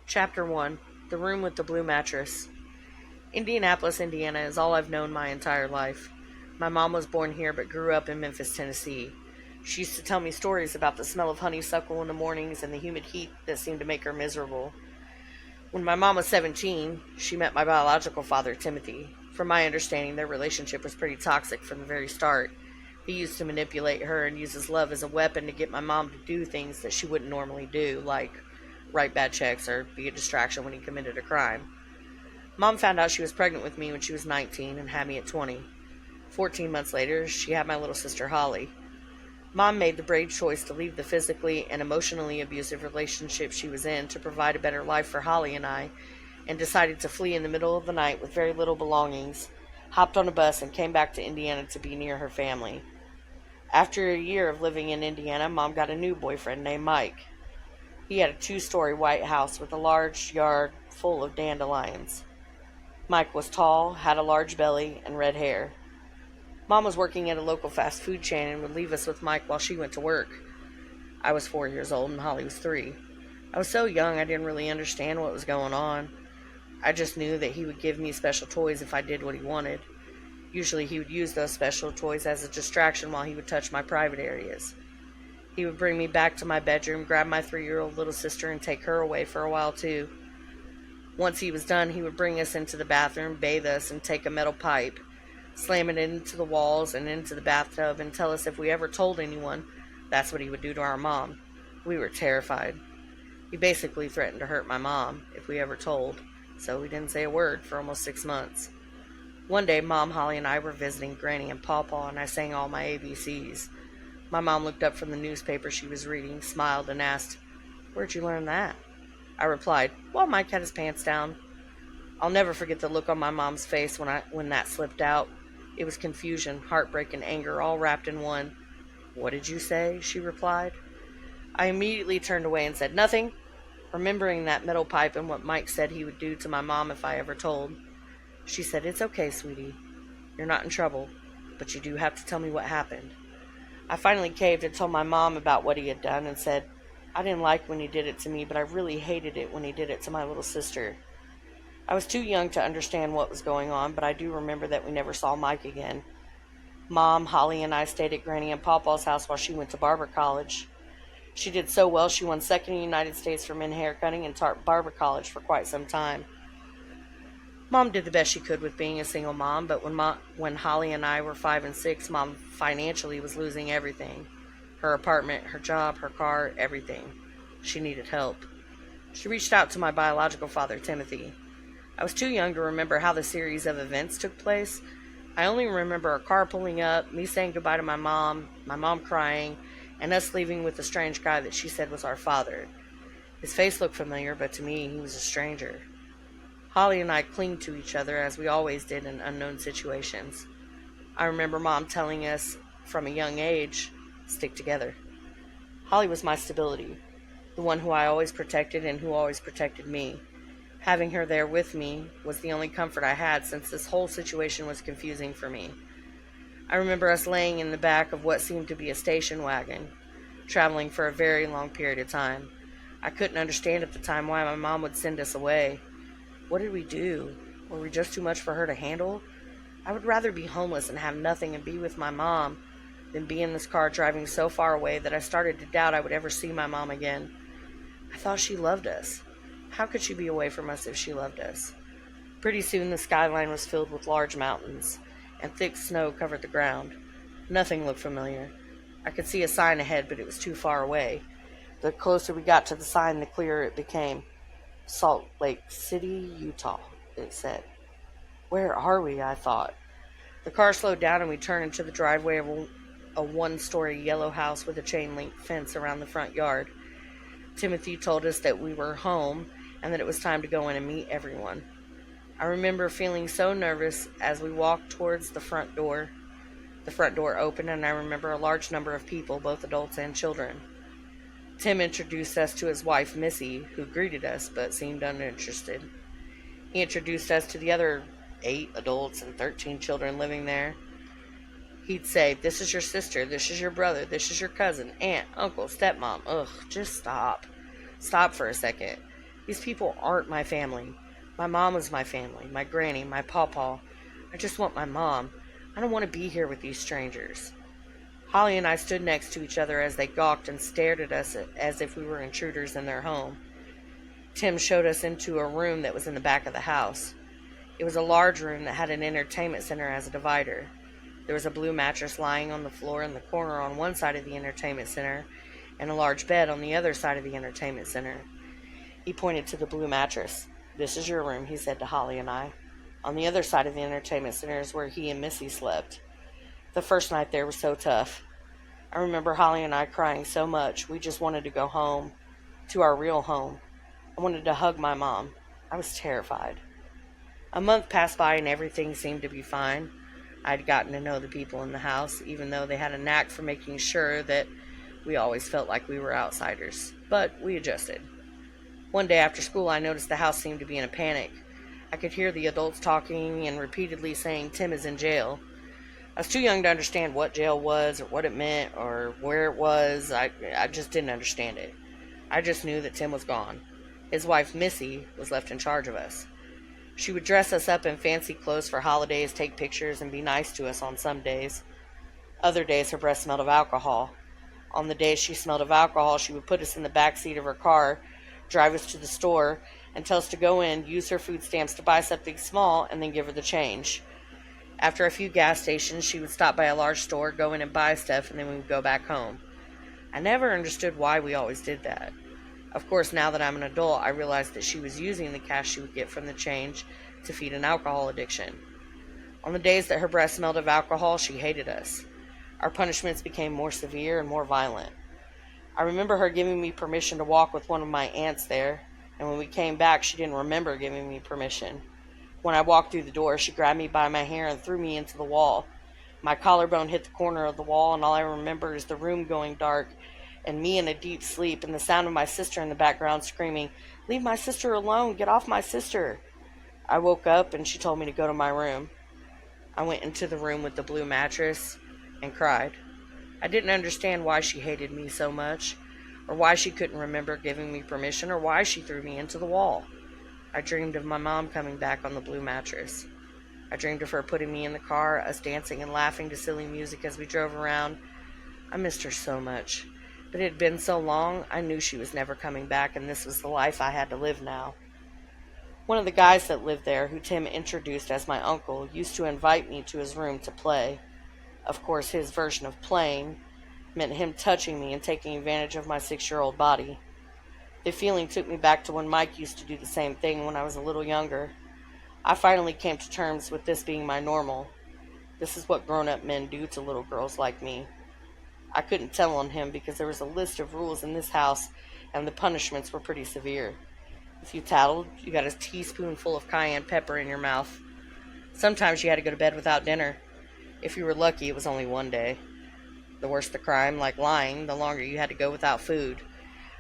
Chapter 1. The Room with the Blue Mattress. Indianapolis, Indiana is all I've known my entire life. My mom was born here but grew up in Memphis, Tennessee. She used to tell me stories about the smell of honeysuckle in the mornings and the humid heat that seemed to make her miserable. When my mom was 17, she met my biological father, Timothy. From my understanding, their relationship was pretty toxic from the very start. He used to manipulate her and use his love as a weapon to get my mom to do things that she wouldn't normally do, like write bad checks or be a distraction when he committed a crime. Mom found out she was pregnant with me when she was 19 and had me at 20. 14 months later, she had my little sister Holly. Mom made the brave choice to leave the physically and emotionally abusive relationship she was in to provide a better life for Holly and I, and decided to flee in the middle of the night with very little belongings, hopped on a bus, and came back to Indiana to be near her family. After a year of living in Indiana, Mom got a new boyfriend named Mike. He had a 2-story white house with a large yard full of dandelions. Mike was tall, had a large belly, and red hair. Mom was working at a local fast food chain and would leave us with Mike while she went to work. I was 4 years old and Holly was 3. I was so young I didn't really understand what was going on. I just knew that he would give me special toys if I did what he wanted. Usually he would use those special toys as a distraction while he would touch my private areas. He would bring me back to my bedroom, grab my 3-year-old little sister, and take her away for a while too. Once he was done, he would bring us into the bathroom, bathe us, and take a metal pipe, slam it into the walls and into the bathtub, and tell us if we ever told anyone, that's what he would do to our mom. We were terrified. He basically threatened to hurt my mom if we ever told, so we didn't say a word for almost 6 months. One day, Mom, Holly, and I were visiting Granny and Pawpaw, and I sang all my ABCs. My mom looked up from the newspaper she was reading, smiled, and asked, "Where'd you learn that?" I replied, "Well, Mike had his pants down." I'll never forget the look on my mom's face when that slipped out. It was confusion, heartbreak, and anger all wrapped in one. "What did you say?" she replied. I immediately turned away and said nothing, remembering that metal pipe and what Mike said he would do to my mom if I ever told. She said, "It's okay, sweetie. You're not in trouble, but you do have to tell me what happened." I finally caved and told my mom about what he had done and said, "I didn't like when he did it to me, but I really hated it when he did it to my little sister." I was too young to understand what was going on, but I do remember that we never saw Mike again. Mom, Holly, and I stayed at Granny and Pawpaw's house while she went to barber college. She did so well she won second in the United States for men haircutting and taught barber college for quite some time. Mom did the best she could with being a single mom, but when Holly and I were 5 and 6, Mom financially was losing everything. Her apartment, her job, her car, everything. She needed help. She reached out to my biological father, Timothy. I was too young to remember how the series of events took place. I only remember a car pulling up, me saying goodbye to my mom crying, and us leaving with a strange guy that she said was our father. His face looked familiar, but to me, he was a stranger. Holly and I clinged to each other as we always did in unknown situations. I remember Mom telling us from a young age, stick together. Holly was my stability, the one who I always protected and who always protected me. Having her there with me was the only comfort I had since this whole situation was confusing for me. I remember us laying in the back of what seemed to be a station wagon, traveling for a very long period of time. I couldn't understand at the time why my mom would send us away. What did we do? Were we just too much for her to handle? I would rather be homeless and have nothing and be with my mom than be in this car driving so far away that I started to doubt I would ever see my mom again. I thought she loved us. How could she be away from us if she loved us? Pretty soon the skyline was filled with large mountains, and thick snow covered the ground. Nothing looked familiar. I could see a sign ahead, but it was too far away. The closer we got to the sign, the clearer it became. Salt Lake City, Utah, it said. Where are we? I thought. The car slowed down and we turned into the driveway of a 1-story yellow house with a chain-link fence around the front yard. Timothy told us that we were home and that it was time to go in and meet everyone. I remember feeling so nervous as we walked towards the front door. The front door opened and I remember a large number of people, both adults and children. Tim introduced us to his wife, Missy, who greeted us but seemed uninterested. He introduced us to the other 8 adults and 13 children living there. He'd say, "This is your sister, this is your brother, this is your cousin, aunt, uncle, stepmom." Ugh, just stop. Stop for a second. These people aren't my family. My mom is my family, my granny, my pawpaw. I just want my mom. I don't want to be here with these strangers. Holly and I stood next to each other as they gawked and stared at us as if we were intruders in their home. Tim showed us into a room that was in the back of the house. It was a large room that had an entertainment center as a divider. There was a blue mattress lying on the floor in the corner on one side of the entertainment center, and a large bed on the other side of the entertainment center. He pointed to the blue mattress. "This is your room," he said to Holly and I. On the other side of the entertainment center is where he and Missy slept. The first night there was so tough. I remember Holly and I crying so much. We just wanted to go home, to our real home. I wanted to hug my mom. I was terrified. A month passed by and everything seemed to be fine. I had gotten to know the people in the house, even though they had a knack for making sure that we always felt like we were outsiders. But we adjusted. One day after school, I noticed the house seemed to be in a panic. I could hear the adults talking and repeatedly saying, "Tim is in jail." I was too young to understand what jail was or what it meant or where it was. I just didn't understand it. I just knew that Tim was gone. His wife, Missy, was left in charge of us. She would dress us up in fancy clothes for holidays, take pictures, and be nice to us on some days. Other days, her breath smelled of alcohol. On the days she smelled of alcohol, she would put us in the back seat of her car, drive us to the store, and tell us to go in, use her food stamps to buy something small, and then give her the change. After a few gas stations, she would stop by a large store, go in and buy stuff, and then we would go back home. I never understood why we always did that. Of course, now that I'm an adult, I realize that she was using the cash she would get from the change to feed an alcohol addiction. On the days that her breath smelled of alcohol, she hated us. Our punishments became more severe and more violent. I remember her giving me permission to walk with one of my aunts there, and when we came back, she didn't remember giving me permission. When I walked through the door, she grabbed me by my hair and threw me into the wall. My collarbone hit the corner of the wall, and all I remember is the room going dark, and me in a deep sleep, and the sound of my sister in the background screaming, "Leave my sister alone! Get off my sister!" I woke up, and she told me to go to my room. I went into the room with the blue mattress and cried. I didn't understand why she hated me so much, or why she couldn't remember giving me permission, or why she threw me into the wall. I dreamed of my mom coming back on the blue mattress. I dreamed of her putting me in the car, us dancing and laughing to silly music as we drove around. I missed her so much, but it had been so long, I knew she was never coming back, and this was the life I had to live now. One of the guys that lived there, who Tim introduced as my uncle, used to invite me to his room to play. Of course, his version of playing meant him touching me and taking advantage of my 6-year-old body. The feeling took me back to when Mike used to do the same thing when I was a little younger. I finally came to terms with this being my normal. This is what grown-up men do to little girls like me. I couldn't tell on him because there was a list of rules in this house, and the punishments were pretty severe. If you tattled, you got a teaspoonful of cayenne pepper in your mouth. Sometimes you had to go to bed without dinner. If you were lucky, it was only one day. The worse the crime, like lying, the longer you had to go without food.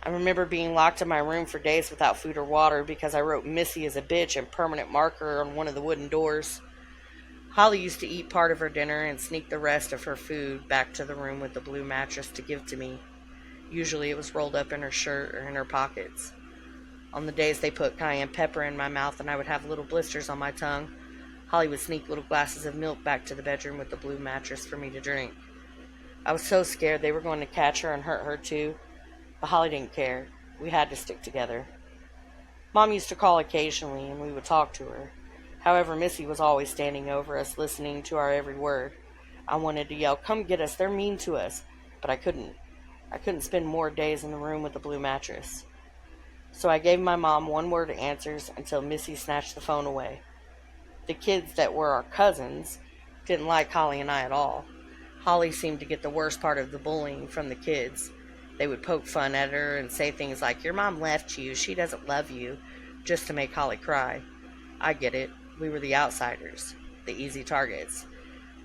I remember being locked in my room for days without food or water because I wrote "Missy is a bitch" in permanent marker on one of the wooden doors. Holly used to eat part of her dinner and sneak the rest of her food back to the room with the blue mattress to give to me. Usually it was rolled up in her shirt or in her pockets. On the days they put cayenne pepper in my mouth and I would have little blisters on my tongue, Holly would sneak little glasses of milk back to the bedroom with the blue mattress for me to drink. I was so scared they were going to catch her and hurt her too, but Holly didn't care. We had to stick together. Mom used to call occasionally and we would talk to her. However, Missy was always standing over us, listening to our every word. I wanted to yell, "Come get us, they're mean to us," but I couldn't. I couldn't spend more days in the room with the blue mattress. So I gave my mom one-word answers until Missy snatched the phone away. The kids that were our cousins didn't like Holly and I at all. Holly seemed to get the worst part of the bullying from the kids. They would poke fun at her and say things like, "Your mom left you, she doesn't love you," just to make Holly cry. I get it. We were the outsiders, the easy targets,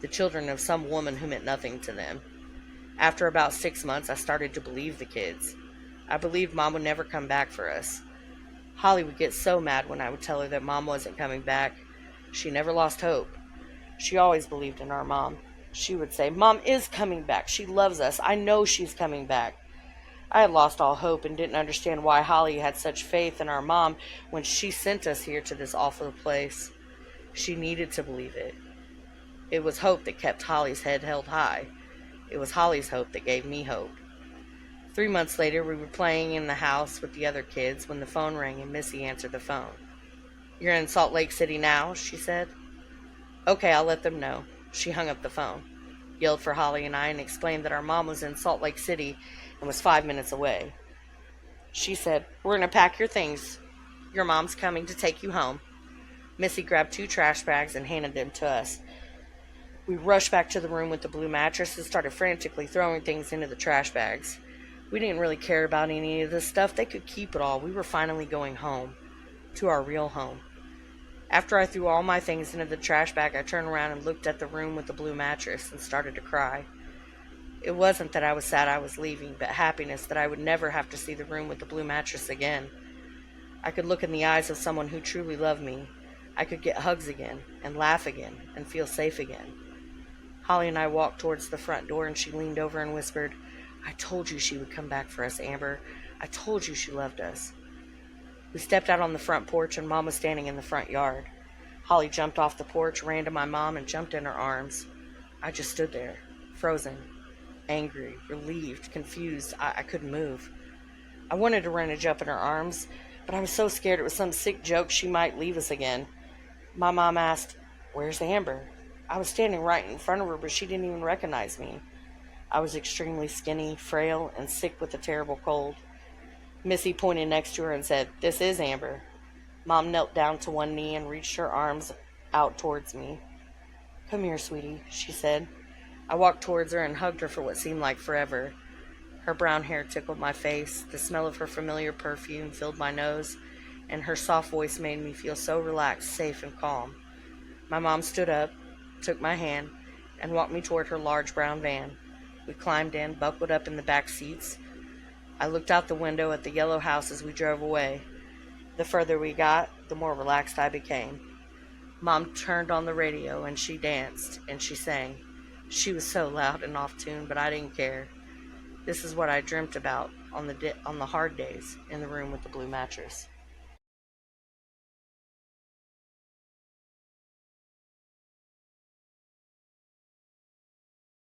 the children of some woman who meant nothing to them. After about 6 months, I started to believe the kids. I believed Mom would never come back for us. Holly would get so mad when I would tell her that Mom wasn't coming back. She never lost hope. She always believed in our mom. She would say, "Mom is coming back. She loves us. I know she's coming back." I had lost all hope and didn't understand why Holly had such faith in our mom when she sent us here to this awful place. She needed to believe it. It was hope that kept Holly's head held high. It was Holly's hope that gave me hope. 3 months later, we were playing in the house with the other kids when the phone rang and Missy answered the phone. "You're in Salt Lake City now?" she said. "Okay, I'll let them know." She hung up the phone, yelled for Holly and I, and explained that our mom was in Salt Lake City and was 5 minutes away. She said, "We're going to pack your things. Your mom's coming to take you home." Missy grabbed 2 trash bags and handed them to us. We rushed back to the room with the blue mattress and started frantically throwing things into the trash bags. We didn't really care about any of this stuff. They could keep it all. We were finally going home, to our real home. After I threw all my things into the trash bag, I turned around and looked at the room with the blue mattress and started to cry. It wasn't that I was sad I was leaving, but happiness that I would never have to see the room with the blue mattress again. I could look in the eyes of someone who truly loved me. I could get hugs again, and laugh again, and feel safe again. Holly and I walked towards the front door, and she leaned over and whispered, "I told you she would come back for us, Amber. I told you she loved us." We stepped out on the front porch, and Mom was standing in the front yard. Holly jumped off the porch, ran to my mom, and jumped in her arms. I just stood there, frozen, angry, relieved, confused. I couldn't move. I wanted to run and jump in her arms, but I was so scared it was some sick joke she might leave us again. My mom asked, "Where's Amber?" I was standing right in front of her, but she didn't even recognize me. I was extremely skinny, frail, and sick with a terrible cold. Missy pointed next to her and said, "This is Amber." Mom knelt down to one knee and reached her arms out towards me. "Come here, sweetie," she said. I walked towards her and hugged her for what seemed like forever. Her brown hair tickled my face, the smell of her familiar perfume filled my nose, and her soft voice made me feel so relaxed, safe, and calm. My mom stood up, took my hand, and walked me toward her large brown van. We climbed in, buckled up in the back seats. I looked out the window at the yellow house as we drove away. The further we got, the more relaxed I became. Mom turned on the radio and she danced and she sang. She was so loud and off tune, but I didn't care. This is what I dreamt about on the hard days in the room with the blue mattress.